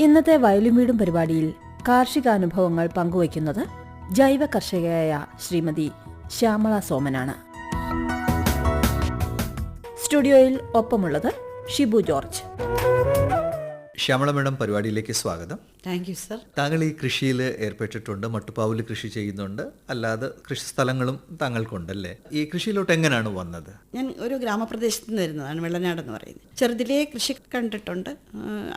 ഇന്നത്തെ വയലും വീടും പരിപാടിയിൽ കാർഷികാനുഭവങ്ങൾ പങ്കുവയ്ക്കുന്നത് ജൈവ കർഷകയായ ശ്രീമതി ശ്യാമള സോമനാണ്. സ്റ്റുഡിയോയിൽ ഒപ്പമുള്ളത് ഷിബു ജോർജ്. ശ്യാമള മേഡം, പരിപാടിയിലേക്ക് സ്വാഗതം. Thank you sir. താങ്കൾ ഈ കൃഷിയിൽ ഏർപ്പെട്ടിട്ടുണ്ട്, മട്ടുപ്പാവിൽ കൃഷി ചെയ്യുന്നുണ്ട്, അല്ലാതെ കൃഷി സ്ഥലങ്ങളും താങ്കൾക്കുണ്ടല്ലേ? ഈ കൃഷിയിലോട്ട് എങ്ങനെയാണ് വന്നത്? ഞാൻ ഒരു ഗ്രാമപ്രദേശത്ത് നിന്ന് വരുന്നതാണ്, വെള്ളനാട് എന്ന് പറയുന്നത്. ചെറുതിലേ കൃഷി കണ്ടിട്ടുണ്ട്.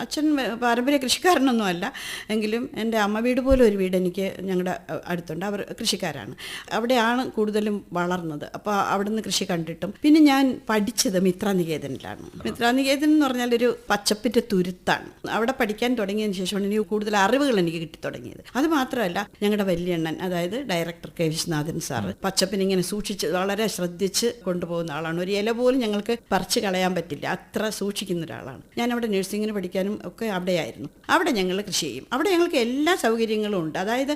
അച്ഛൻ പാരമ്പര്യ കൃഷിക്കാരനൊന്നുമല്ല, എങ്കിലും എൻ്റെ അമ്മ വീട് പോലെ ഒരു വീട് എനിക്ക് ഞങ്ങളുടെ അടുത്തുണ്ട്. അവർ കൃഷിക്കാരാണ്. അവിടെയാണ് കൂടുതലും വളർന്നത്. അപ്പോൾ അവിടുന്ന് കൃഷി കണ്ടിട്ടും പിന്നെ ഞാൻ പഠിച്ചത് മിത്രനികേതനിലാണ്. മിത്രനികേതൻ എന്ന് പറഞ്ഞാൽ ഒരു പച്ചപ്പിൻ്റെ തുരുത്താണ്. അവിടെ പഠിക്കാൻ തുടങ്ങിയതിന് ശേഷമാണ് എനിക്ക് കൂടുതൽ അറിവുകൾ എനിക്ക് കിട്ടി തുടങ്ങിയത്. അത് മാത്രമല്ല, ഞങ്ങളുടെ വലിയണ്ണൻ, അതായത് ഡയറക്ടർ കെ വിശ്വനാഥൻ സാറ് പച്ചപ്പിനിങ്ങനെ സൂക്ഷിച്ച് വളരെ ശ്രദ്ധിച്ച് കൊണ്ടുപോകുന്ന ആളാണ്. ഒരു ഇല പോലും ഞങ്ങൾക്ക് പറിച്ച് കളയാൻ പറ്റില്ല, അത്ര സൂക്ഷിക്കുന്ന ഒരാളാണ്. ഞാൻ അവിടെ നഴ്സിങ്ങിന് പഠിക്കാനും ഒക്കെ അവിടെയായിരുന്നു. അവിടെ ഞങ്ങൾ കൃഷി ചെയ്യും. അവിടെ ഞങ്ങൾക്ക് എല്ലാ സൗകര്യങ്ങളും ഉണ്ട്. അതായത്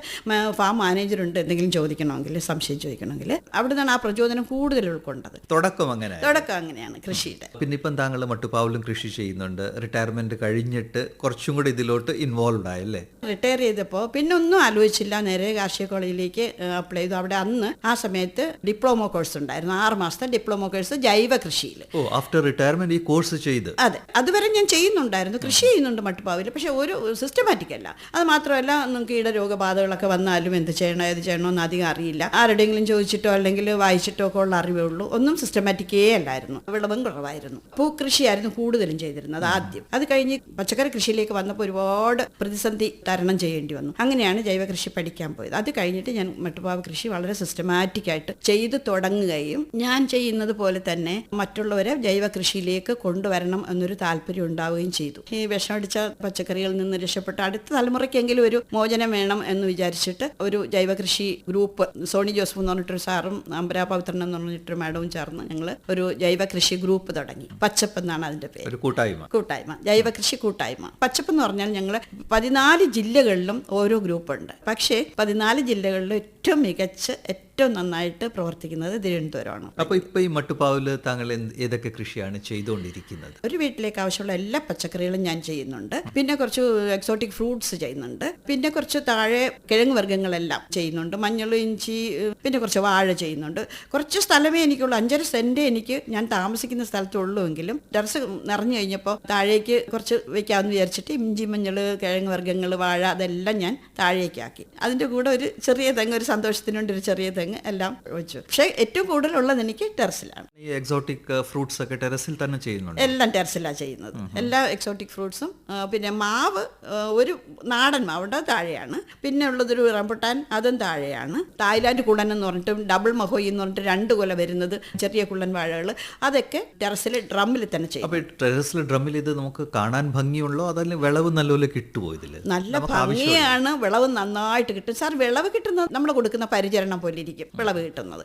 ഫാം മാനേജറുണ്ട്, എന്തെങ്കിലും ചോദിക്കണമെങ്കിൽ, സംശയം ചോദിക്കണമെങ്കിൽ അവിടെ നിന്നാണ് ആ പ്രചോദനം കൂടുതൽ ഉൾക്കൊണ്ടത്. തുടക്കം അങ്ങനെയാണ് കൃഷിയുടെ. പിന്നെ ഇപ്പം താങ്കൾ മട്ടുപ്പാവിലും കൃഷി ചെയ്യുന്നുണ്ട്. റിട്ടയർമെന്റ് കഴിഞ്ഞിട്ട് കുറച്ചും കൂടി ഇതിലോട്ട് ഇൻവോൾവ് ആയല്ലേ? റിട്ടയർ ചെയ്തപ്പോൾ പിന്നെ ഒന്നും ആലോചിച്ചില്ല, നേരെ കാർഷിക കോളേജിലേക്ക് അപ്ലൈ ചെയ്തു. അവിടെ അന്ന് ആ സമയത്ത് ഡിപ്ലോമ കോഴ്സ് ഉണ്ടായിരുന്നു, 6 മാസത്തെ ഡിപ്ലോമ കോഴ്സ് ജൈവ കൃഷിയിൽ. ആഫ്റ്റർ റിട്ടയർമെന്റ് ഈ കോഴ്സ് ചെയ്ത്? അതെ, അതുവരെ ഞാൻ ചെയ്യുന്നുണ്ടായിരുന്നു, കൃഷി ചെയ്യുന്നുണ്ട് മട്ടുപ്പാവിൽ, പക്ഷെ ഒരു സിസ്റ്റമാറ്റിക് അല്ല. അത് മാത്രമല്ല, നമുക്ക് കീടരോഗബാധകളൊക്കെ വന്നാലും എന്ത് ചെയ്യണോ ഏത് ചെയ്യണോ എന്ന് അധികം അറിയില്ല. ആരുടെയെങ്കിലും ചോദിച്ചിട്ടോ അല്ലെങ്കിൽ വായിച്ചിട്ടോ ഒക്കെ ഉള്ള അറിവേ ഉള്ളൂ. ഒന്നും സിസ്റ്റമാറ്റിക്കേ അല്ലായിരുന്നു. വിളവും കുറവായിരുന്നു. പൂക്കൃഷിയായിരുന്നു കൂടുതലും ചെയ്തിരുന്നത് ആദ്യം. അത് കഴിഞ്ഞ് പച്ചക്കറി കൃഷിയിലേക്ക് വന്നപ്പോൾ ഒരുപാട് പ്രതിസന്ധി തരണം ചെയ്യേണ്ടി വന്നു. അങ്ങനെയാണ് ജൈവ കൃഷി പഠിക്കാൻ പോയത്. അത് കഴിഞ്ഞിട്ട് ഞാൻ മട്ടുപ്പാവ് കൃഷി വളരെ സിസ്റ്റമാറ്റിക് ആയിട്ട് ചെയ്തു തുടങ്ങുകയും ഞാൻ ചെയ്യുന്നത് പോലെ തന്നെ മറ്റുള്ളവരെ ജൈവ കൃഷിയിലേക്ക് കൊണ്ടുവരണം എന്നൊരു താല്പര്യം ഉണ്ടാവുകയും ചെയ്തു. ഈ വിഷമടിച്ച പച്ചക്കറികളിൽ നിന്ന് രക്ഷപ്പെട്ട അടുത്ത തലമുറയ്ക്കെങ്കിലും ഒരു മോചനം വേണം എന്ന് വിചാരിച്ചിട്ട് ഒരു ജൈവ കൃഷി ഗ്രൂപ്പ്, സോണി ജോസഫ് എന്ന് പറഞ്ഞിട്ടൊരു സാറും അമ്പരാ പവിത്രൻ എന്ന് പറഞ്ഞിട്ടൊരു മാഡവും ചേർന്ന് ഞങ്ങൾ ഒരു ജൈവ കൃഷി ഗ്രൂപ്പ് തുടങ്ങി. പച്ചപ്പ് എന്നാണ് അതിന്റെ പേര്. കൂട്ടായ്മ, ജൈവ കൃഷി കൂട്ടായ്മ. പച്ചപ്പ് എന്ന് പറഞ്ഞാൽ ഞങ്ങൾ 14 ജില്ലകളിലും ഓരോ ഗ്രൂപ്പുണ്ട്. പക്ഷേ 14 ജില്ലകളിലും ഏറ്റവും മികച്ച, ഏറ്റവും നന്നായിട്ട് പ്രവർത്തിക്കുന്നത് തിരുവനന്തപുരമാണ്. അപ്പോൾ ഇപ്പോൾ ഈ മട്ടുപ്പാവില് താങ്കൾ ഏതൊക്കെ കൃഷിയാണ് ചെയ്തുകൊണ്ടിരിക്കുന്നത്? ഒരു വീട്ടിലേക്ക് ആവശ്യമുള്ള എല്ലാ പച്ചക്കറികളും ഞാൻ ചെയ്യുന്നുണ്ട്. പിന്നെ കുറച്ച് എക്സോട്ടിക് ഫ്രൂട്ട്സ് ചെയ്യുന്നുണ്ട്. പിന്നെ കുറച്ച് താഴെ കിഴങ്ങ് വർഗ്ഗങ്ങളെല്ലാം ചെയ്യുന്നുണ്ട്. മഞ്ഞൾ, ഇഞ്ചി, പിന്നെ കുറച്ച് വാഴ ചെയ്യുന്നുണ്ട്. കുറച്ച് സ്ഥലമേ എനിക്കുള്ളൂ, 5.5 സെന്റ് എനിക്ക് ഞാൻ താമസിക്കുന്ന സ്ഥലത്തുള്ളൂ. എങ്കിലും ടെറസ് നിറഞ്ഞു കഴിഞ്ഞപ്പോൾ താഴേക്ക് കുറച്ച് വെക്കാമെന്ന് വിചാരിച്ചിട്ട് ഇഞ്ചി, മഞ്ഞൾ, കിഴങ്ങ് വർഗ്ഗങ്ങൾ, വാഴ അതെല്ലാം ഞാൻ താഴേക്കാക്കി. അതിൻ്റെ കൂടെ ഒരു ചെറിയ തെങ്ങ്, ഒരു സന്തോഷത്തിനുണ്ട് ഒരു ചെറിയ തെങ്ങ് എല്ലാം വെച്ചു. പക്ഷേ ഏറ്റവും കൂടുതലുള്ളത് എനിക്ക് ടെറസിലാണ്. ഈ എക്സോട്ടിക് ഫ്രൂട്ട്സ് ഒക്കെ ടെറസിൽ തന്നെ ചെയ്യുന്നുണ്ട്? എല്ലാം ടെറസിലാണ് ചെയ്യുന്നത്. എല്ലാ എക്സോട്ടിക് ഫ്രൂട്ട്സും. പിന്നെ മാവ്, ഒരു നാടൻ മാവുണ്ട്, താഴെയാണ്. പിന്നെ ഉള്ളതൊരു റംബുട്ടാൻ, അതും താഴെയാണ്. തായ്ലാൻഡ് കുള്ളൻ എന്ന് പറഞ്ഞിട്ടും ഡബിൾ മഹോയി എന്ന് പറഞ്ഞിട്ട് 2 കൊല വരുന്നത് ചെറിയ കുള്ളൻ വാഴകൾ, അതൊക്കെ ടെറസിൽ ഡ്രമ്മിൽ തന്നെ ചെയ്യും. അപ്പോൾ ടെറസിൽ ഡ്രമ്മിൽ ഇത് നമുക്ക് കാണാൻ ഭംഗിയുള്ളോ, അതല്ല വിളവ് നല്ലപോലെ കിട്ടുമോ? ഇതിൽ നല്ല ഭംഗിയാണ്, വിളവ് നന്നായിട്ട് കിട്ടും സാർ. വിളവ് കിട്ടുന്നത് നമ്മൾ കൊടുക്കുന്ന പരിചരണം പോലെ ഇരിക്കും വിളവ് കിട്ടുന്നത്.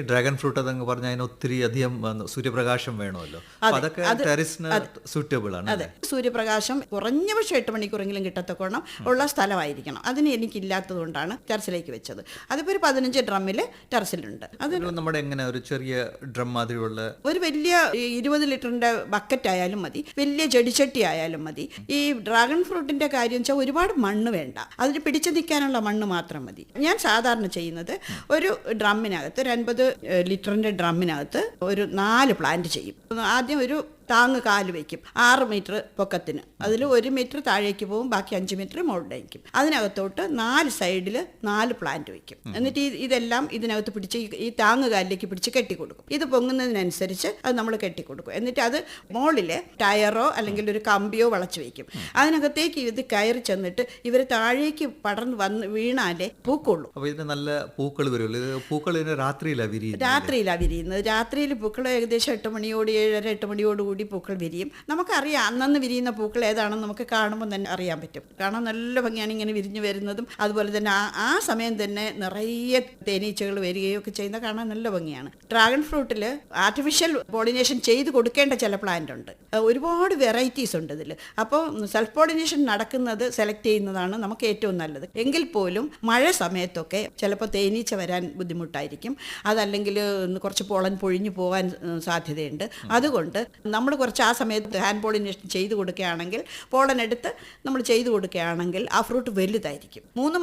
ഡ്രാഗൺ ഫ്രൂട്ട് അതങ്ങ് പറഞ്ഞാൽ അതിന് ഒത്തിരി അധികം സൂര്യപ്രകാശം വേണമല്ലോ. അതൊക്കെ ടെറസിന് സൂറ്റബിൾ ആണ്. അതെ, സൂര്യപ്രകാശം കുറഞ്ഞ പക്ഷേ 8 മണിക്കൂറെങ്കിലും കിട്ടത്തക്കോണം ഉള്ള സ്ഥലമായിരിക്കണം. അതിന് എനിക്കില്ലാത്തത് കൊണ്ടാണ് ടെറസിലേക്ക് വെച്ചത്. അതിപ്പോൾ ഒരു 15 ഡ്രമ്മിൽ ടെറസിലുണ്ട്. അത് നമ്മുടെ എങ്ങനെ ഒരു ചെറിയ ഡ്രം മാതിരിയുള്ള ഒരു വലിയ 20 ലിറ്ററിന്റെ ബക്കറ്റ് ആയാലും മതി, വലിയ ചെടിച്ചട്ടി ആയാലും മതി. ഈ ഡ്രാഗൺ ഫ്രൂട്ടിന്റെ കാര്യം വെച്ചാൽ ഒരുപാട് മണ്ണ് വേണ്ട, അതിന് പിടിച്ചു നിൽക്കാനുള്ള മണ്ണ് മാത്രം മതി. ഞാൻ സാധാരണ ചെയ്യുന്നത് ഒരു ഡ്രമ്മിനകത്ത്, ഒരു 50 ലിറ്ററിന്റെ ഡ്രമ്മിനകത്ത് ഒരു 4 പ്ലാന്റ് ചെയ്യും. ആദ്യം ഒരു താങ്ങ് കാല് വയ്ക്കും, 6 മീറ്റർ പൊക്കത്തിന്. അതിൽ 1 മീറ്റർ താഴേക്ക് പോകും, ബാക്കി 5 മീറ്റർ മുകളിലേക്കും. അതിനകത്തോട്ട് 4 സൈഡിൽ 4 പ്ലാന്റ് വയ്ക്കും. എന്നിട്ട് ഇതെല്ലാം ഇതിനകത്ത് പിടിച്ച് ഈ താങ്ങ് കാലിലേക്ക് പിടിച്ച് കെട്ടിക്കൊടുക്കും. ഇത് പൊങ്ങുന്നതിനനുസരിച്ച് അത് നമ്മൾ കെട്ടിക്കൊടുക്കും. എന്നിട്ട് അത് മുകളിൽ ടയറോ അല്ലെങ്കിൽ ഒരു കമ്പിയോ വളച്ച് വയ്ക്കും. അതിനകത്തേക്ക് ഇത് കയറി ചെന്നിട്ട് ഇവർ താഴേക്ക് പടർന്ന് വന്ന് വീണാലേ പൂക്കുള്ളൂ. അപ്പോൾ ഇതിന് നല്ല പൂക്കൾ വരുമല്ലോ. പൂക്കൾ രാത്രിയിലാണ് വിരിയുന്നത്. രാത്രിയിൽ പൂക്കൾ ഏകദേശം 8 മണിയോട് 7:30 8 മണിയോട് പൂക്കൾ വിരിയും. നമുക്കറിയാം അന്നന്ന് വിരിയുന്ന പൂക്കൾ ഏതാണെന്ന് നമുക്ക് കാണുമ്പോൾ തന്നെ അറിയാൻ പറ്റും. കാണാൻ നല്ല ഭംഗിയാണ് ഇങ്ങനെ വിരിഞ്ഞു വരുന്നതും. അതുപോലെ തന്നെ ആ സമയം തന്നെ നിറയെ തേനീച്ചകൾ വരികയും ഒക്കെ ചെയ്യുന്ന കാണാൻ നല്ല ഭംഗിയാണ്. ഡ്രാഗൺ ഫ്രൂട്ടിൽ ആർട്ടിഫിഷ്യൽ പോളിനേഷൻ ചെയ്ത് കൊടുക്കേണ്ട ചില പ്ലാന്റ് ഉണ്ട്. ഒരുപാട് വെറൈറ്റീസ് ഉണ്ട് ഇതിൽ. അപ്പോൾ സെൽഫ് പോളിനേഷൻ നടക്കുന്നത് സെലക്ട് ചെയ്യുന്നതാണ് നമുക്ക് ഏറ്റവും നല്ലത്. എങ്കിൽ പോലും മഴ സമയത്തൊക്കെ ചിലപ്പോൾ തേനീച്ച വരാൻ ബുദ്ധിമുട്ടായിരിക്കും. അതല്ലെങ്കിൽ കുറച്ച് പോളൻ പൊഴിഞ്ഞു പോകാൻ സാധ്യതയുണ്ട്. അതുകൊണ്ട് നമ്മൾ നമ്മൾ കുറച്ച് ആ സമയത്ത് ഹാൻഡ് പോളിനേഷൻ ചെയ്ത് കൊടുക്കുകയാണെങ്കിൽ പോളൻ എടുത്ത് നമ്മൾ ചെയ്ത് കൊടുക്കുകയാണെങ്കിൽ ആ ഫ്രൂട്ട് വലുതായിരിക്കും. 3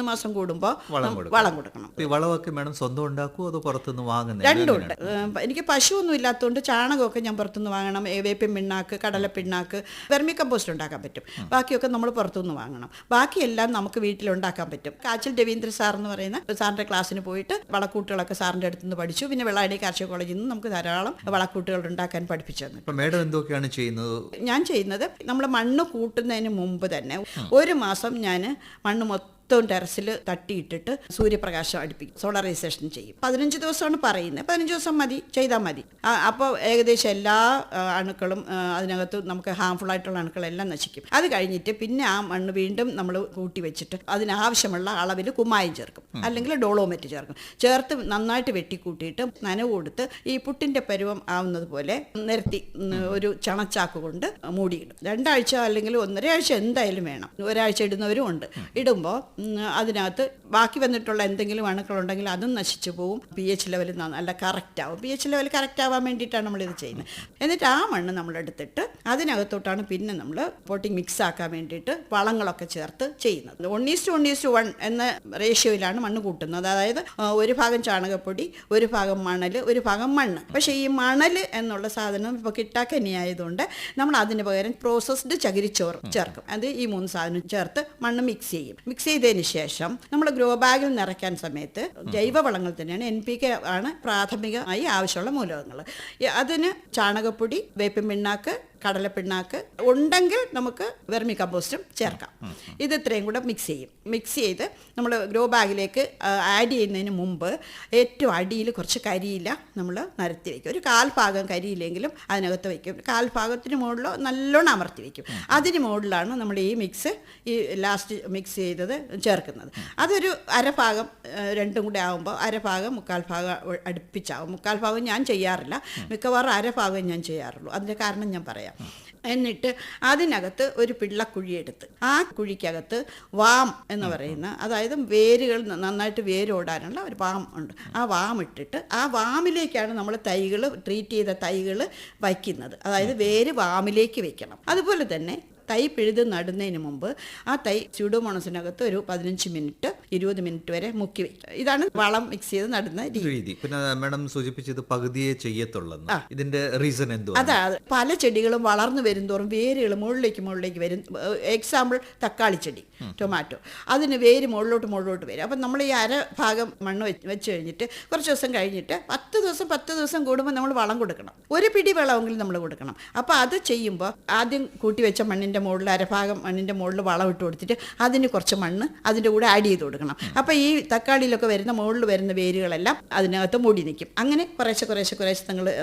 മാസം കൂടുമ്പോൾ വളം കൊടുക്കണം. ഈ വളമൊക്കെ മേഡം സ്വന്തം ഉണ്ടാക്കുമോ അതോ പുറത്തുനിന്ന് വാങ്ങുന്നത്? രണ്ടുമുണ്ട്. എനിക്ക് പശുവൊന്നും ഇല്ലാത്തതുകൊണ്ട് ചാണകമൊക്കെ ഞാൻ പുറത്തുനിന്ന് വാങ്ങണം. വേപ്പിൻ പിണ്ണാക്ക്, കടലപ്പിണ്ണാക്ക്, വെർമി കമ്പോസ്റ്റ് ഉണ്ടാക്കാൻ പറ്റും. ബാക്കിയൊക്കെ നമ്മൾ പുറത്തുനിന്ന് വാങ്ങണം. ബാക്കിയെല്ലാം നമുക്ക് വീട്ടിലുണ്ടാക്കാൻ പറ്റും. കാച്ചിൽ രവീന്ദ്ര സാർ എന്ന് പറയുന്ന സാറിൻ്റെ ക്ലാസ്സിന് പോയിട്ട് വളക്കൂട്ടുകളൊക്കെ സാറിൻ്റെ അടുത്ത് നിന്ന് പഠിച്ചു. പിന്നെ വെള്ളായണി കാർഷിക കോളേജിൽ നിന്ന് നമുക്ക് ധാരാളം വളക്കൂട്ടുകൾ ഉണ്ടാക്കാൻ പഠിപ്പിച്ചു തന്നു. അപ്പോൾ മേഡം എന്തൊക്കെയാണ് ചെയ്യുന്നത്? ഞാൻ ചെയ്യുന്നത്, നമ്മൾ മണ്ണ് കൂട്ടുന്നതിന് മുമ്പ് തന്നെ 1 മാസം ഞാൻ മണ്ണ് മൊത്തം ടെറസിൽ തട്ടിയിട്ടിട്ട് സൂര്യപ്രകാശം അടുപ്പിക്കും, സോളറൈസേഷൻ ചെയ്യും. 15 ദിവസമാണ് പറയുന്നത്. 15 ദിവസം മതി, ചെയ്താൽ മതി. അപ്പോൾ ഏകദേശം എല്ലാ അണുക്കളും അതിനകത്ത് നമുക്ക് ഹാംഫുൾ ആയിട്ടുള്ള അണുക്കളെല്ലാം നശിക്കും. അത് കഴിഞ്ഞിട്ട് പിന്നെ ആ മണ്ണ് വീണ്ടും നമ്മൾ കൂട്ടി വെച്ചിട്ട് അതിനാവശ്യമുള്ള അളവിൽ കുമ്മായം ചേർക്കും, അല്ലെങ്കിൽ ഡോളോമെറ്റ് ചേർത്ത് നന്നായിട്ട് വെട്ടിക്കൂട്ടിയിട്ട് നനവ് കൊടുത്ത് ഈ പുട്ടിൻ്റെ പരുവം ആവുന്നത് പോലെ നിരത്തി ഒരു ചണച്ചാക്ക് കൊണ്ട് മൂടിയിടും. 2 ആഴ്ച അല്ലെങ്കിൽ 1.5 ആഴ്ച എന്തായാലും വേണം. 1 ആഴ്ച ഇടുന്നവരും ഉണ്ട്. ഇടുമ്പോൾ അതിനകത്ത് ബാക്കി വന്നിട്ടുള്ള എന്തെങ്കിലും അണുക്കളുണ്ടെങ്കിൽ അതും നശിച്ചു പോവും. pH ലെവൽ നല്ല കറക്റ്റ് ആവും. pH ലെവൽ കറക്റ്റ് ആവാൻ വേണ്ടിയിട്ടാണ് നമ്മളിത് ചെയ്യുന്നത്. എന്നിട്ട് ആ മണ്ണ് നമ്മളെടുത്തിട്ട് അതിനകത്തോട്ടാണ് പിന്നെ നമ്മൾ പോട്ടിങ് മിക്സ് ആക്കാൻ വേണ്ടിയിട്ട് വളങ്ങളൊക്കെ ചേർത്ത് ചെയ്യുന്നത്. 1:1:1 എന്ന റേഷ്യോയിലാണ് മണ്ണ് കൂട്ടുന്നത്. അതായത് 1 ഭാഗം ചാണകപ്പൊടി, 1 ഭാഗം മണൽ, 1 ഭാഗം മണ്ണ്. പക്ഷേ ഈ മണൽ എന്നുള്ള സാധനം ഇപ്പോൾ കിട്ടാക്കനി ആയതുകൊണ്ട് നമ്മൾ അതിന് പകരം പ്രോസസ്ഡ് ചകിരിച്ചോറ് ചേർക്കും. അത് ഈ 3 സാധനം ചേർത്ത് മണ്ണ് മിക്സ് ചെയ്യും. മിക്സ് ചെയ്തതിന് ശേഷം നമ്മൾ ഗ്രോ ബാഗിൽ നിറയ്ക്കാൻ സമയത്ത് ജൈവവളങ്ങൾ തന്നെയാണ്, NPK ആണ് പ്രാഥമികമായി ആവശ്യമുള്ള മൂലകങ്ങൾ. അതിന് ചാണകപ്പൊടി, വേപ്പിൻ പിണ്ണാക്ക്, കടലപ്പിണ്ണാക്ക് ഉണ്ടെങ്കിൽ നമുക്ക് വെർമി കമ്പോസ്റ്റും ചേർക്കാം. ഇത് ഇത്രയും കൂടെ മിക്സ് ചെയ്യും. മിക്സ് ചെയ്ത് നമ്മൾ ഗ്രോ ബാഗിലേക്ക് ആഡ് ചെയ്യുന്നതിന് മുമ്പ് ഏറ്റവും അടിയിൽ കുറച്ച് കരിയില നമ്മൾ നിരത്തി വയ്ക്കും. ഒരു 1/4 ഭാഗം കരിയിലെങ്കിലും അതിനകത്ത് വയ്ക്കും. 1/4 ഭാഗത്തിന് മുകളിലോ നല്ലോണം അമർത്തി വയ്ക്കും. അതിന് മുകളിലാണ് നമ്മൾ ഈ മിക്സ്, ഈ ലാസ്റ്റ് മിക്സ് ചെയ്തത് ചേർക്കുന്നത്. അതൊരു 1/2 ഭാഗം രണ്ടും കൂടെ ആകുമ്പോൾ 1/2 ഭാഗം 1/4 ഭാഗം അടുപ്പിച്ചാവും. 1/4 ഭാഗം ഞാൻ ചെയ്യാറില്ല, മിക്കവാറും 1/2 ഭാഗം ഞാൻ ചെയ്യാറുള്ളൂ. അതിൻ്റെ കാരണം ഞാൻ പറയാം. എന്നിട്ട് അതിനകത്ത് ഒരു പിള്ളക്കുഴിയെടുത്ത് ആ കുഴിക്കകത്ത് വാം എന്ന് പറയുന്ന, അതായത് വേരുകൾ നന്നായിട്ട് വേരോടാനുള്ള ഒരു വാം ഉണ്ട്. ആ വാം ഇട്ടിട്ട് ആ വാമിലേക്കാണ് നമ്മൾ തൈകൾ, ട്രീറ്റ് ചെയ്ത തൈകൾ വയ്ക്കുന്നത്. അതായത് വേര് വാമിലേക്ക് വെക്കണം. അതുപോലെ തന്നെ തൈ പിഴുത് നടുന്നതിന് മുമ്പ് ആ തൈ സ്യൂഡോമോണസിനകത്ത് ഒരു 15 മിനിറ്റ് 20 മിനിറ്റ് വരെ മുക്കി വയ്ക്കും. ഇതാണ് വളം മിക്സ് ചെയ്ത് നടുന്ന രീതി. പിന്നെ മാഡം സൂചിപ്പിച്ചത് പകുതിയെ ചെയ്യത്തുള്ളൂ. ഇതിന്റെ റീസൺ എന്തോ? അതാ, പല ചെടികളും വളർന്നു വരുംതോറും വേരുകൾ മുകളിലേക്ക് വരും. എക്സാമ്പിൾ തക്കാളി ചെടി, ടൊമാറ്റോ, അതിന് വേര് മുകളിലോട്ട് വരും. അപ്പം നമ്മൾ ഈ 1/2 ഭാഗം മണ്ണ് വെച്ച് കഴിഞ്ഞിട്ട് കുറച്ച് ദിവസം കഴിഞ്ഞിട്ട് 10 ദിവസം കൂടുമ്പോൾ നമ്മൾ വളം കൊടുക്കണം. ഒരു പിടി വളമെങ്കിലും നമ്മൾ കൊടുക്കണം. അപ്പോൾ അത് ചെയ്യുമ്പോൾ ആദ്യം കൂട്ടി വെച്ച മണ്ണിൻ്റെ മുകളിൽ 1/2 ഭാഗം മണ്ണിൻ്റെ മുകളിൽ വളം ഇട്ട് കൊടുത്തിട്ട് അതിന് കുറച്ച് മണ്ണ് അതിൻ്റെ കൂടെ ആഡ് ചെയ്ത് കൊടുക്കണം. അപ്പോൾ ഈ തക്കാളിയിലൊക്കെ വരുന്ന മുകളിൽ വരുന്ന വേരുകളെല്ലാം അതിനകത്ത് മൂടി നിൽക്കും. അങ്ങനെ കുറേശ്ശെ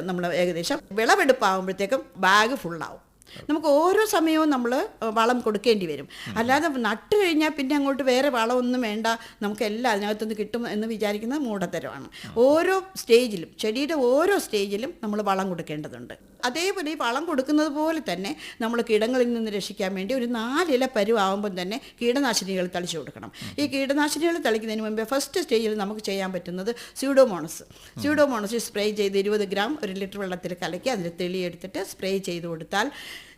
നമ്മൾ ഏകദേശം വിളവെടുപ്പാകുമ്പോഴത്തേക്കും ബാഗ് ഫുള്ളാവും. നമുക്ക് ഓരോ സമയവും നമ്മൾ വളം കൊടുക്കേണ്ടി വരും. അല്ലാതെ നട്ട് കഴിഞ്ഞാൽ പിന്നെ അങ്ങോട്ട് വേറെ വളമൊന്നും വേണ്ട, നമുക്ക് എല്ലാം അതിനകത്തുനിന്ന് കിട്ടും എന്ന് വിചാരിക്കുന്നത് മൂഢത്തരമാണ്. ഓരോ സ്റ്റേജിലും, ചെടിയുടെ ഓരോ സ്റ്റേജിലും നമ്മൾ വളം കൊടുക്കേണ്ടതുണ്ട്. അതേപോലെ ഈ വളം കൊടുക്കുന്നത് പോലെ തന്നെ നമ്മൾ കീടങ്ങളിൽ നിന്ന് രക്ഷിക്കാൻ വേണ്ടി ഒരു 4 ഇല പരുവാകുമ്പം തന്നെ കീടനാശിനികൾ തളിച്ചു കൊടുക്കണം. ഈ കീടനാശിനികൾ തളിക്കുന്നതിന് മുമ്പേ ഫസ്റ്റ് സ്റ്റേജിൽ നമുക്ക് ചെയ്യാൻ പറ്റുന്നത് സ്യൂഡോമോണസ് സ്പ്രേ ചെയ്ത് 20 ഗ്രാം 1 ലിറ്റർ വെള്ളത്തിൽ കലക്കി അതിൽ തെളിയെടുത്തിട്ട് സ്പ്രേ ചെയ്ത് കൊടുത്താൽ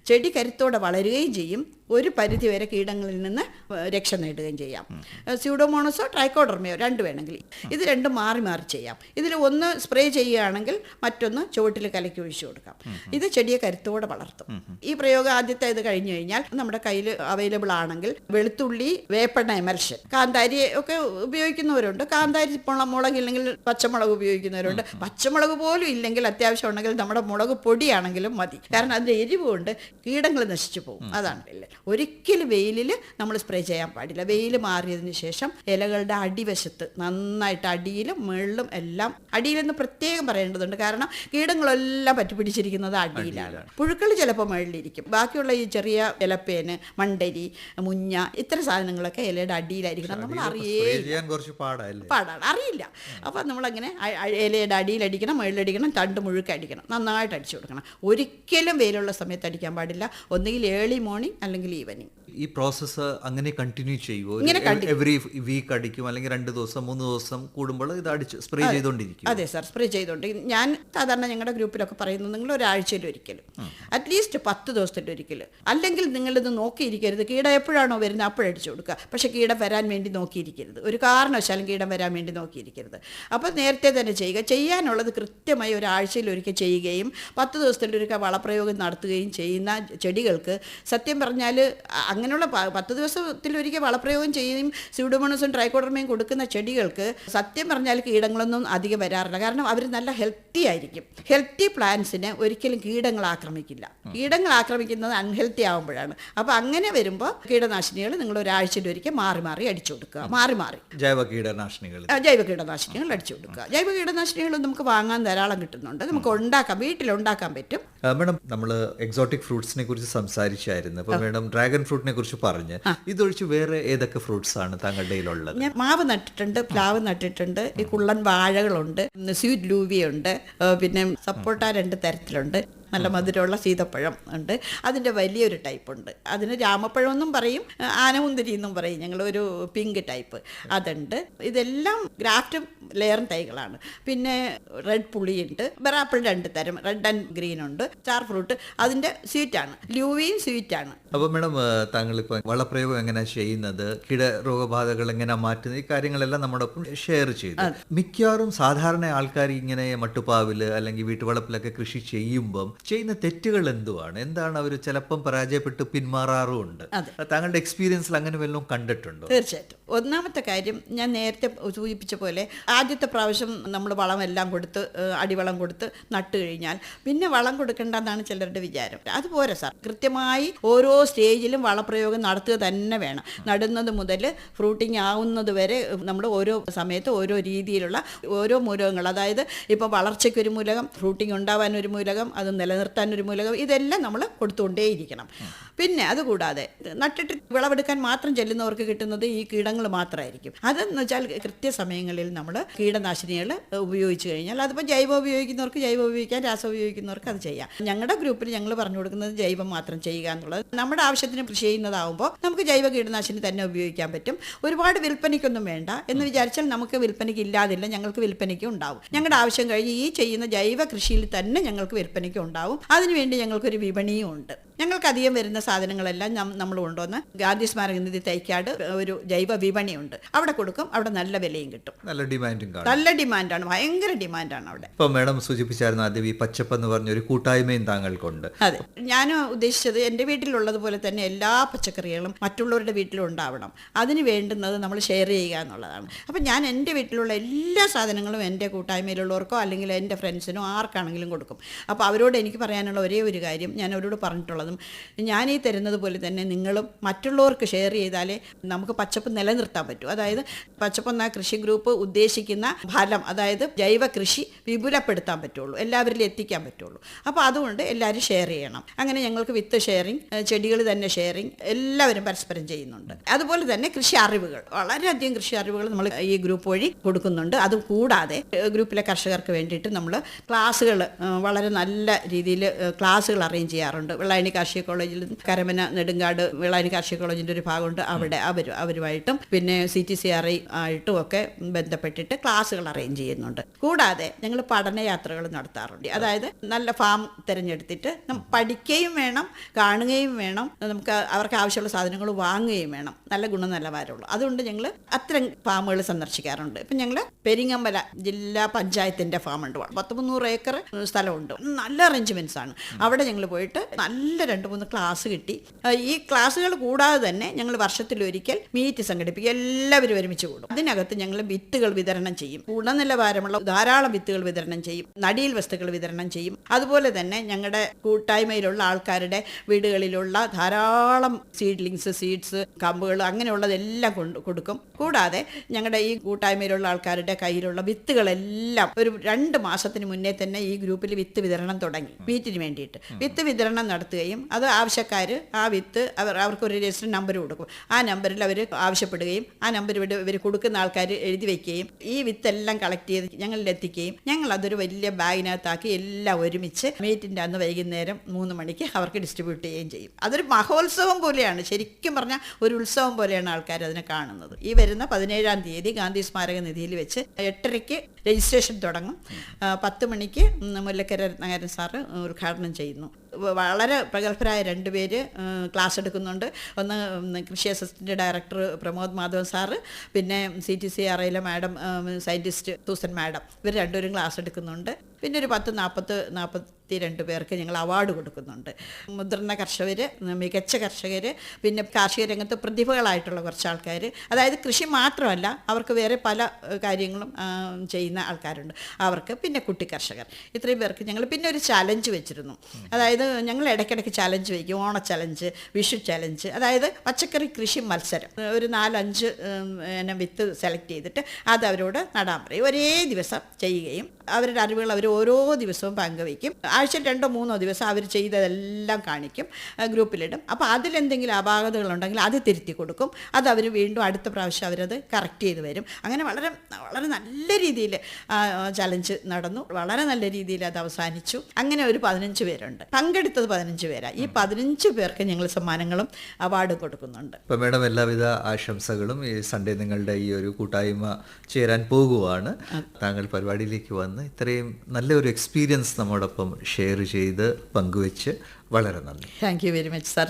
ചെടി കരുത്തോടെ വളരുകയും ചെയ്യും. ഒരു പരിധിവരെ കീടങ്ങളിൽ നിന്ന് രക്ഷ നേടുകയും ചെയ്യാം. സ്യൂഡോമോണസോ ട്രൈക്കോഡർമയോ 2 വേണമെങ്കിൽ. ഇത് 2 മാറി ചെയ്യാം. ഇതിൽ ഒന്ന് സ്പ്രേ ചെയ്യുകയാണെങ്കിൽ മറ്റൊന്ന് ചുവട്ടിൽ കലക്കി ഒഴിച്ചു കൊടുക്കാം. ഇത് ചെടിയെ കരുത്തോടെ വളർത്തും. ഈ പ്രയോഗം ആദ്യത്തെ ഇത് കഴിഞ്ഞു കഴിഞ്ഞാൽ നമ്മുടെ കയ്യിൽ അവൈലബിൾ ആണെങ്കിൽ വെളുത്തുള്ളി, വേപ്പെണ്ണ എമൽഷൻ, കാന്താരി ഒക്കെ ഉപയോഗിക്കുന്നവരുണ്ട്. കാന്താരി മുളകില്ലെങ്കിൽ പച്ചമുളക് ഉപയോഗിക്കുന്നവരുണ്ട്. പച്ചമുളക് പോലും ഇല്ലെങ്കിൽ അത്യാവശ്യം ഉണ്ടെങ്കിൽ നമ്മുടെ മുളക് പൊടിയാണെങ്കിലും മതി. കാരണം അതിൻ്റെ എരിവ് കൊണ്ട് കീടങ്ങൾ നശിച്ചു പോകും. അതാണ്. ഒരിക്കലും വെയിലിൽ നമ്മൾ സ്പ്രേ ചെയ്യാൻ പാടില്ല. വെയിൽ മാറിയതിന് ശേഷം ഇലകളുടെ അടിവശത്ത് നന്നായിട്ട് അടിയിലും മുകളിലും എല്ലാം, അടിയിലെന്ന് പ്രത്യേകം പറയേണ്ടതുണ്ട്. കാരണം കീടങ്ങളെല്ലാം പറ്റിപ്പിടിച്ചിരിക്കുന്നത് അടിയിലാണ്. പുഴുക്കൾ ചിലപ്പോൾ മുകളിലിരിക്കും. ബാക്കിയുള്ള ഈ ചെറിയ ഇലപ്പേന്, മണ്ടരി, മുഞ്ഞ, ഇത്തരം സാധനങ്ങളൊക്കെ ഇലയുടെ അടിയിലായിരിക്കണം. നമ്മൾ പാടാണ്, അറിയില്ല. അപ്പം നമ്മളങ്ങനെ ഇലയുടെ അടിയിലടിക്കണം, മുകളിലടിക്കണം, തണ്ട് മുഴുക്കടിക്കണം, നന്നായിട്ട് അടിച്ചു കൊടുക്കണം. ഒരിക്കലും വെയിലുള്ള സമയത്ത് അടിക്കാൻ പാടില്ല. ഒന്നുകിൽ ഏർലി മോർണിംഗ് അല്ലെങ്കിൽ അല്ലെങ്കിൽ ഈവനിങ്. ഈ പ്രോസസ്സ് അങ്ങനെ കണ്ടിന്യൂ ചെയ്യുമോ? ഇങ്ങനെ എവറി വീക്ക് അടിക്കും, അല്ലെങ്കിൽ 2 ദിവസം 3 ദിവസം കൂടുമ്പോൾ ഇത് അടിച്ച് സ്പ്രേ ചെയ്തുകൊണ്ടിരിക്കും? അതെ സാർ, സ്പ്രേ ചെയ്തുകൊണ്ട് ഞാൻ സാധാരണ ഞങ്ങളുടെ ഗ്രൂപ്പിലൊക്കെ പറയുന്നത് നിങ്ങൾ ഒരാഴ്ചയിൽ ഒരിക്കലും, അറ്റ്ലീസ്റ്റ് 10 ദിവസത്തിൽ ഒരിക്കൽ. അല്ലെങ്കിൽ നിങ്ങളിത് നോക്കിയിരിക്കരുത്, കീട എപ്പോഴാണോ വരുന്നത് അപ്പോഴടിച്ചു കൊടുക്കുക. പക്ഷേ കീടം വരാൻ വേണ്ടി നോക്കിയിരിക്കരുത്, ഒരു കാരണവശാലും കീടം വരാൻ വേണ്ടി നോക്കിയിരിക്കരുത്. അപ്പോൾ നേരത്തെ തന്നെ ചെയ്യുക. ചെയ്യാനുള്ളത് കൃത്യമായി ഒരാഴ്ചയിൽ ഒരിക്കൽ ചെയ്യുകയും 10 ദിവസത്തിലൊരിക്കൽ വളപ്രയോഗം നടത്തുകയും ചെയ്യുന്ന ചെടികൾക്ക് സത്യം പറഞ്ഞാൽ അങ്ങനെയുള്ള 10 ദിവസത്തിലൊരിക്കൽ വളപ്രയോഗം ചെയ്യുകയും സ്യൂഡോമോണസും ട്രൈക്കോഡർമയും കൊടുക്കുന്ന ചെടികൾക്ക് സത്യം പറഞ്ഞാൽ കീടങ്ങളൊന്നും അധികം വരാറില്ല. കാരണം അവർ നല്ല ഹെൽത്തി ആയിരിക്കും. ഹെൽത്തി പ്ലാന്റ്സിനെ ഒരിക്കലും കീടങ്ങൾ ആക്രമിക്കില്ല. കീടങ്ങൾ ആക്രമിക്കുന്നത് അൺഹെൽത്തി ആകുമ്പോഴാണ്. അപ്പോൾ അങ്ങനെ വരുമ്പോൾ കീടനാശിനികൾ നിങ്ങൾ ഒരാഴ്ചയിലൊരിക്കൽ മാറി മാറി അടിച്ചു കൊടുക്കുക. മാറി മാറി ജൈവ കീടനാശിനികൾ അടിച്ചു കൊടുക്കുക. ജൈവ കീടനാശിനികൾ നമുക്ക് വാങ്ങാൻ ധാരാളം കിട്ടുന്നുണ്ട്. നമുക്ക് വീട്ടിലുണ്ടാക്കാൻ പറ്റും. മാഡം, നമ്മൾ എക്സോട്ടിക് ഫ്രൂട്ട്സിനെ കുറിച്ച് സംസാരിച്ചായിരുന്നു. അപ്പോൾ മാഡം ഡ്രാഗൺ ഫ്രൂട്ടിനെ കുറിച്ച് പറഞ്ഞ് ഇതൊഴിച്ച് വേറെ ഏതൊക്കെ ഫ്രൂട്ട്സ് ആണ് താങ്കളുടെ കയ്യിലുള്ളത്? ഞാൻ മാവ് നട്ടിട്ടുണ്ട്, പ്ലാവ് നട്ടിട്ടുണ്ട്, ഈ കുള്ളൻ വാഴകളുണ്ട്, സ്വീറ്റ് ലൂവിയുണ്ട്, പിന്നെ സപ്പോട്ട 2 തരത്തിലുണ്ട്. നല്ല മധുരമുള്ള സീതപ്പഴം ഉണ്ട്. അതിൻ്റെ വലിയൊരു ടൈപ്പുണ്ട്. അതിന് രാമപ്പഴം എന്നും പറയും, ആനമുന്തിരി എന്നും പറയും. ഞങ്ങളൊരു പിങ്ക് ടൈപ്പ് അതുണ്ട്. ഇതെല്ലാം ഗ്രാഫ്റ്റ് ലെയർ തൈകളാണ്. പിന്നെ റെഡ് പുളിയുണ്ട്, ബെറാപ്പിൾ 2 തരം, റെഡ് ആൻഡ് ഗ്രീൻ ഉണ്ട്. സ്റ്റാർ ഫ്രൂട്ട് അതിൻ്റെ സ്വീറ്റാണ്, ലൂവിയും സ്വീറ്റാണ്. അപ്പോൾ മാഡം, താങ്കളിപ്പോൾ വളപ്രയോഗം എങ്ങനെയാണ് ചെയ്യുന്നത്, കീടരോഗബാധകൾ എങ്ങനെയാണ് മാറ്റുന്നത്, ഈ കാര്യങ്ങളെല്ലാം നമ്മോടൊപ്പം ഷെയർ ചെയ്തു. മിക്കവാറും സാധാരണ ആൾക്കാർ ഇങ്ങനെ മട്ടുപ്പാവിൽ അല്ലെങ്കിൽ വീട്ടുവളപ്പിലൊക്കെ കൃഷി ചെയ്യുമ്പം ചെയ്യുന്ന തെറ്റുകൾ എന്താണ് അവർ ചിലപ്പം പരാജയപ്പെട്ട് പിന്മാറാറുമുണ്ട്. താങ്കളുടെ എക്സ്പീരിയൻസിൽ അങ്ങനെ വല്ലതും കണ്ടിട്ടുണ്ടോ? തീർച്ചയായിട്ടും. ഒന്നാമത്തെ കാര്യം ഞാൻ നേരത്തെ സൂചിപ്പിച്ച പോലെ ആദ്യത്തെ പ്രാവശ്യം നമ്മൾ വളമെല്ലാം കൊടുത്ത് അടിവളം കൊടുത്ത് നട്ട് കഴിഞ്ഞാൽ പിന്നെ വളം കൊടുക്കേണ്ടെന്നാണ് ചിലരുടെ വിചാരം. അതുപോലെ സാർ, കൃത്യമായി ഓരോ സ്റ്റേജിലും വളപ്രയോഗം നടത്തുക തന്നെ വേണം. നടുന്നത് മുതൽ ഫ്രൂട്ടിങ് ആവുന്നത് വരെ നമ്മൾ ഓരോ സമയത്ത് ഓരോ രീതിയിലുള്ള ഓരോ മൂലകങ്ങൾ, അതായത് ഇപ്പോൾ വളർച്ചയ്ക്കൊരു മൂലകം, ഫ്രൂട്ടിങ് ഉണ്ടാവാനൊരു മൂലകം, അത് നിലനിർത്താനൊരു മൂലകം, ഇതെല്ലാം നമ്മൾ കൊടുത്തുകൊണ്ടേയിരിക്കണം. പിന്നെ അതുകൂടാതെ നട്ടിട്ട് വിളവെടുക്കാൻ മാത്രം ചെല്ലുന്നവർക്ക് കിട്ടുന്നത് ഈ കീടങ്ങൾ മാത്രമായിരിക്കും. അതെന്ന് വെച്ചാൽ കൃത്യസമയങ്ങളിൽ നമ്മൾ കീടനാശിനികൾ ഉപയോഗിച്ച് കഴിഞ്ഞാൽ, അതിപ്പോൾ ജൈവം ഉപയോഗിക്കുന്നവർക്ക് ജൈവം ഉപയോഗിക്കാം, രാസം ഉപയോഗിക്കുന്നവർക്ക് അത് ചെയ്യാം. ഞങ്ങളുടെ ഗ്രൂപ്പിൽ ഞങ്ങൾ പറഞ്ഞു കൊടുക്കുന്നത് ജൈവം മാത്രം ചെയ്യുക എന്നുള്ളത്. നമ്മുടെ ആവശ്യത്തിന് കൃഷി ചെയ്യുന്നതാവുമ്പോൾ നമുക്ക് ജൈവ കീടനാശിനി തന്നെ ഉപയോഗിക്കാൻ പറ്റും. ഒരുപാട് വിൽപ്പനയ്ക്കൊന്നും വേണ്ട എന്ന് വിചാരിച്ചാൽ നമുക്ക് വിൽപ്പനയ്ക്ക് ഇല്ലാതില്ല, ഞങ്ങൾക്ക് വിൽപ്പനയ്ക്ക് ഉണ്ടാവും. ഞങ്ങളുടെ ആവശ്യം കഴിഞ്ഞ് ഈ ചെയ്യുന്ന ജൈവ കൃഷിയിൽ തന്നെ ഞങ്ങൾക്ക് വിൽപ്പനയ്ക്ക് ഉണ്ടാവും. അതിനുവേണ്ടി ഞങ്ങൾക്കൊരു വിപണിയും ഉണ്ട്. ഞങ്ങൾക്ക് അധികം വരുന്ന സാധനങ്ങളെല്ലാം നമ്മൾ കൊണ്ടുവന്ന് ഗാന്ധി സ്മാരക നിധി തൈക്കാട് ഒരു ജൈവ വിപണിയുണ്ട്, അവിടെ കൊടുക്കും. അവിടെ നല്ല വിലയും കിട്ടും. നല്ല ഡിമാൻഡാണ്, ഭയങ്കര ഡിമാൻഡാണ് അവിടെ. ഇപ്പോൾ മാഡം സൂചിപ്പിച്ചായിരുന്നു ആദ്യം ഈ പച്ചപ്പ് എന്ന് പറഞ്ഞൊരു കൂട്ടായ്മയും താങ്കൾക്കുണ്ട്. അതെ, ഞാൻ ഉദ്ദേശിച്ചത് എൻ്റെ വീട്ടിലുള്ളതുപോലെ തന്നെ എല്ലാ പച്ചക്കറികളും മറ്റുള്ളവരുടെ വീട്ടിലും ഉണ്ടാവണം. അതിന് വേണ്ടുന്നത് നമ്മൾ ഷെയർ ചെയ്യുക എന്നുള്ളതാണ്. അപ്പം ഞാൻ എൻ്റെ വീട്ടിലുള്ള എല്ലാ സാധനങ്ങളും എൻ്റെ കൂട്ടായ്മയിലുള്ളവർക്കോ അല്ലെങ്കിൽ എൻ്റെ ഫ്രണ്ട്സിനോ ആർക്കാണെങ്കിലും കൊടുക്കും. അപ്പോൾ അവരോട് എനിക്ക് പറയാനുള്ള ഒരേ ഒരു കാര്യം, ഞാൻ അവരോട് പറഞ്ഞിട്ടുള്ളതും, ഞാൻ ഈ തരുന്നത് പോലെ തന്നെ നിങ്ങളും മറ്റുള്ളവർക്ക് ഷെയർ ചെയ്താലേ നമുക്ക് പച്ചപ്പ് നിലനിർത്താൻ പറ്റൂ. അതായത് പച്ചപ്പെന്ന കൃഷി ഗ്രൂപ്പ് ഉദ്ദേശിക്കുന്ന ഫലം, അതായത് ജൈവ കൃഷി വിപുലപ്പെടുത്താൻ പറ്റുള്ളൂ, എല്ലാവരിലും എത്തിക്കാൻ പറ്റുള്ളൂ. അപ്പോൾ അതുകൊണ്ട് എല്ലാവരും ഷെയർ ചെയ്യണം. അങ്ങനെ ഞങ്ങൾക്ക് വിത്ത് ഷെയറിങ്, ചെടികൾ തന്നെ ഷെയറിങ്, എല്ലാവരും പരസ്പരം ചെയ്യുന്നുണ്ട്. അതുപോലെ തന്നെ കൃഷി അറിവുകൾ, വളരെയധികം കൃഷി അറിവുകൾ നമ്മൾ ഈ ഗ്രൂപ്പ് വഴി കൊടുക്കുന്നുണ്ട്. അതുകൂടാതെ ഗ്രൂപ്പിലെ കർഷകർക്ക് വേണ്ടിയിട്ട് നമ്മൾ ക്ലാസ്സുകൾ, വളരെ നല്ല രീതിയിൽ ക്ലാസ്സുകൾ അറേഞ്ച് ചെയ്യാറുണ്ട്. വെള്ളായണി കാർഷിക കോളേജിൽ, കരമന നെടുങ്കാട് വെള്ളായണി കാർഷിക കോളേജിൻ്റെ ഒരു ഭാഗമുണ്ട്, അവിടെ അവരുമായിട്ടും പിന്നെ CTCRI ആയിട്ടും ഒക്കെ ബന്ധപ്പെട്ടിട്ട് ക്ലാസ്സുകൾ അറേഞ്ച് ചെയ്യുന്നുണ്ട്. കൂടാതെ ഞങ്ങൾ പഠനയാത്രകൾ നടത്താറുണ്ട്. അതായത് നല്ല ഫാം തിരഞ്ഞെടുത്തിട്ട് പഠിക്കുകയും വേണം, കാണുകയും വേണം, നമുക്ക് അവർക്ക് ആവശ്യമുള്ള സാധനങ്ങൾ വാങ്ങുകയും വേണം, നല്ല ഗുണനിലവാരമുള്ളൂ. അതുകൊണ്ട് ഞങ്ങൾ അത്തരം ഫാമുകൾ സന്ദർശിക്കാറുണ്ട്. ഇപ്പം ഞങ്ങൾ പെരിങ്ങമ്പല ജില്ലാ പഞ്ചായത്തിൻ്റെ ഫാമുണ്ട്, 100-300 ഏക്കർ സ്ഥലമുണ്ട്, നല്ല അറേഞ്ച്മെൻറ്റ്സ് ആണ്. അവിടെ ഞങ്ങൾ പോയിട്ട് നല്ല 2-3 ക്ലാസ് കിട്ടി. ഈ ക്ലാസ്സുകൾ കൂടാതെ തന്നെ ഞങ്ങൾ വർഷത്തിലൊരിക്കൽ മീറ്റ് സംഘടിപ്പിക്കും, എല്ലാവരും ഒരുമിച്ച് കൂടും. അതിനകത്ത് ഞങ്ങൾ വിത്തുകൾ വിതരണം ചെയ്യും, ഗുണനിലവാരമുള്ള ധാരാളം വിത്തുകൾ വിതരണം ചെയ്യും, നടീൽ വസ്തുക്കൾ വിതരണം ചെയ്യും. അതുപോലെ തന്നെ ഞങ്ങളുടെ കൂട്ടായ്മയിലുള്ള ആൾക്കാരുടെ വീടുകളിലുള്ള ധാരാളം സീഡ്ലിങ്സ്, സീഡ്സ്, കമ്പുകൾ അങ്ങനെയുള്ളതെല്ലാം കൊടുക്കും. കൂടാതെ ഞങ്ങളുടെ ഈ കൂട്ടായ്മയിലുള്ള ആൾക്കാരുടെ കയ്യിലുള്ള വിത്തുകളെല്ലാം ഒരു 2 മാസത്തിന് മുന്നേ തന്നെ ഈ ഗ്രൂപ്പിൽ വിത്ത് വിതരണം തുടങ്ങി. മീറ്റിന് വേണ്ടിയിട്ട് വിത്ത് വിതരണം നടത്തുകയും ചെയ്യുകയും അത് ആവശ്യക്കാർ ആ വിത്ത് അവർക്കൊരു രജിസ്റ്റർ നമ്പർ കൊടുക്കും. ആ നമ്പറിൽ അവർ ആവശ്യപ്പെടുകയും ആ നമ്പർ ഇവർ കൊടുക്കുന്ന ആൾക്കാർ എഴുതി വയ്ക്കുകയും ഈ വിത്തെല്ലാം കളക്ട് ചെയ്ത് ഞങ്ങളിൽ എത്തിക്കുകയും ഞങ്ങൾ അതൊരു വലിയ ബാഗിനകത്താക്കി എല്ലാം ഒരുമിച്ച് മീറ്റിൻ്റെ അന്ന് വൈകുന്നേരം 3 മണിക്ക് അവർക്ക് ഡിസ്ട്രിബ്യൂട്ട് ചെയ്യുകയും ചെയ്യും. അതൊരു മഹോത്സവം പോലെയാണ്, ശരിക്കും പറഞ്ഞാൽ ഒരു ഉത്സവം പോലെയാണ് ആൾക്കാർ അതിനെ കാണുന്നത്. ഈ വരുന്ന 17-ാം തീയതി ഗാന്ധി സ്മാരക നിധിയിൽ വെച്ച് 8:30 രജിസ്ട്രേഷൻ തുടങ്ങും. 10 മണിക്ക് മുല്ലക്കര നഗരൻ സാറ് ഉദ്ഘാടനം ചെയ്യുന്നു. വളരെ പ്രഗത്ഭരായ 2 പേര് ക്ലാസ് എടുക്കുന്നുണ്ട്. ഒന്ന് കൃഷി assistant director Pramod Madhavan sir, പിന്നെ CTCRIയിലെ മാഡം സയൻറ്റിസ്റ്റ് സൂസൻ മാഡം, ഇവർ 2 പേരും ക്ലാസ് എടുക്കുന്നുണ്ട്. പിന്നെ ഒരു 42 പേർക്ക് ഞങ്ങൾ അവാർഡ് കൊടുക്കുന്നുണ്ട്. മുതിർന്ന കർഷകർ, മികച്ച കർഷകർ, പിന്നെ കാർഷിക രംഗത്ത് പ്രതിഭകളായിട്ടുള്ള കുറച്ച് ആൾക്കാർ, അതായത് കൃഷി മാത്രമല്ല അവർക്ക് വേറെ പല കാര്യങ്ങളും ചെയ്യുന്ന ആൾക്കാരുണ്ട് അവർക്ക്, പിന്നെ കുട്ടി കർഷകർ, ഇത്രയും പേർക്ക് ഞങ്ങൾ പിന്നെ ഒരു ചലഞ്ച് വെച്ചിരുന്നു. അതായത് ഞങ്ങൾ ഇടയ്ക്കിടയ്ക്ക് ചലഞ്ച് വയ്ക്കും, ഓണ ചലഞ്ച്, വിഷു ചലഞ്ച്, അതായത് പച്ചക്കറി കൃഷി മത്സരം. ഒരു 4-5 ഇനം വിത്ത് സെലക്ട് ചെയ്തിട്ട് അത് അവരോട് നടാൻ പറയും. ഒരേ ദിവസം ചെയ്യുകയും അവരുടെ അറിവുകൾ അവർ ഓരോ ദിവസവും പങ്കുവയ്ക്കും. ആഴ്ചയിൽ 2-3 ദിവസം അവർ ചെയ്തതെല്ലാം കാണിക്കും, ഗ്രൂപ്പിലിടും. അപ്പോൾ അതിലെന്തെങ്കിലും അപാകതകളുണ്ടെങ്കിൽ അത് തിരുത്തി കൊടുക്കും. അത് അവർ വീണ്ടും അടുത്ത പ്രാവശ്യം അവരത് കറക്റ്റ് ചെയ്ത് വരും. അങ്ങനെ വളരെ വളരെ നല്ല രീതിയിൽ ചലഞ്ച് നടന്നു. വളരെ നല്ല രീതിയിൽ അത് അവസാനിച്ചു. അങ്ങനെ ഒരു 15 പേരുണ്ട്. പങ്കെടുത്തത് 15 പേരാണ്. ഈ 15 പേർക്ക് ഞങ്ങൾ സമ്മാനങ്ങളും അവാർഡും കൊടുക്കുന്നുണ്ട്. അപ്പോൾ മേഡം, എല്ലാവിധ ആശംസകളും. ഈ സൺഡേ നിങ്ങളുടെ ഈ ഒരു കൂട്ടായ്മ ചേരാൻ പോകുവാണ്. താങ്കൾ പരിപാടിയിലേക്ക് വന്ന് ഇത്രയും നല്ലൊരു എക്സ്പീരിയൻസ് നമ്മോടൊപ്പം ഷെയർ ചെയ്ത് പങ്കുവെച്ച് വളരെ നന്ദി. Thank you very much sir.